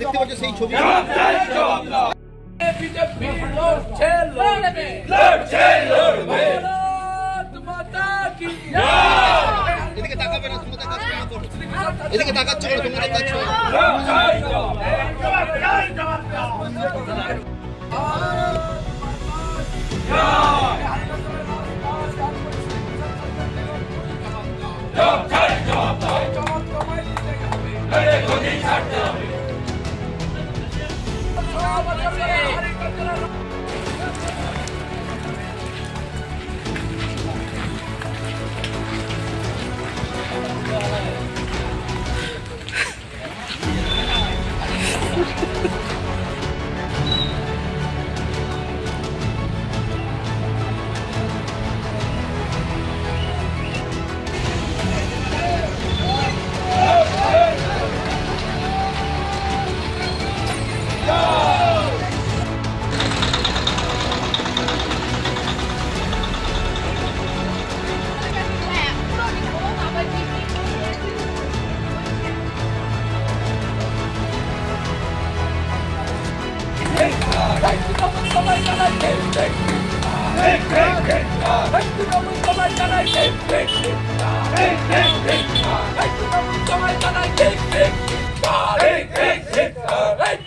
দেখতে পাচ্ছ সেই ছবি বিজেপি লড়ছে লড়বে লড়ছে লড়বে ভারত মাতা কি জয়। এদিকে তাকাবে না, তোমাদের কাজ কেন করো? এদিকে তাকাচ্ছ না, তোমাদের কাজ করো।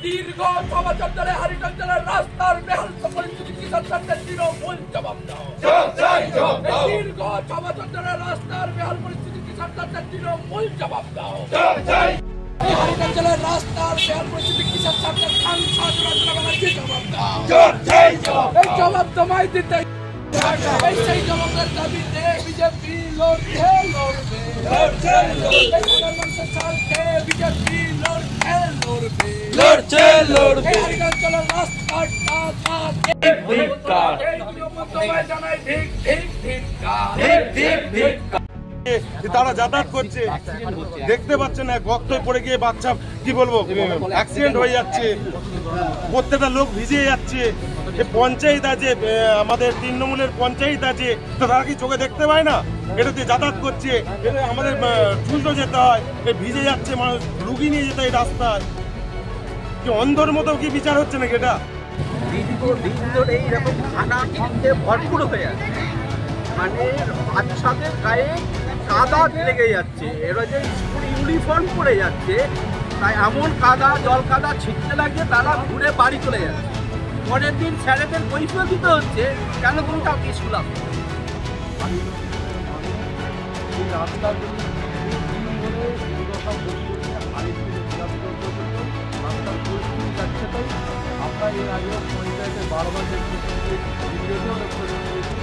দীর্ঘ 6 বছর ধরে হরিগঞ্জের রাস্তার বেহাল পরিস্থিতি কি সরকারের তৃণমূল জবাব দাও। দীর্ঘ 6 বছর ধরে রাস্তার বেহাল পরিস্থিতি কি সরকারের তৃণমূল জবাব দাও। হরিগঞ্জের রাস্তার বেহাল পরিস্থিতি কি সরকারের সাংসদ রচনা ব্যানার্জি জবাব দাও। এই জবাব তোমায় দিতে এই সেই জবাবের দাবিতে বিজেপি লড়ছে লড়বে লড়ছে লড়বে বিজেপি লড়ছে লড়বে লড়ছে লড়বে হরিগঞ্জের রাস্তাটা জানাই ঠিক ঠিক ঠিক ঠিক ঠিক তারা যাতায়াত করছে, দেখতে পাচ্ছেন না, গর্তে পড়ে গিয়ে বাচ্চা কি বলবো অ্যাক্সিডেন্ট হয়ে যাচ্ছে, প্রত্যেকটা লোক ভিজে যাচ্ছে। পঞ্চায়েত আছে, আমাদের তৃণমূলের পঞ্চায়েত আছে, তো তারা কি চোখে দেখতে পায় না? এটা দিয়ে যাতায়াত করছে, এটা আমাদের ছুটো যেতে হয়, ভিজে যাচ্ছে মানুষ, রুগী নিয়ে যেতে হয় রাস্তায়। কি অন্ধর মতো কি বিচার হচ্ছে নাকি? এটা দীর্ঘদিন ধরে এইরকম খানা কিনতে ভরপুর হয়ে আছে, মানে বাচ্চাদের গায়ে কাদা লেগে যাচ্ছে, এরা যে স্কুল ইউনিফর্ম পরে যাচ্ছে, তাই এমন কাদা জল কাদা ছিটতে লাগে, তারা ঘুরে বাড়ি চলে যাচ্ছে। পরের দিন স্যারেদের কৈফিয়ত দিতে হচ্ছে, কেন কোনটা স্কুল আসবে। রাস্তাগুলি রাস্তার পরিস্থিতি যাচ্ছে, তাই আমরা এর আগেও পঞ্চায়েতে বারবার ভিডিওতেও লক্ষ্য করেছি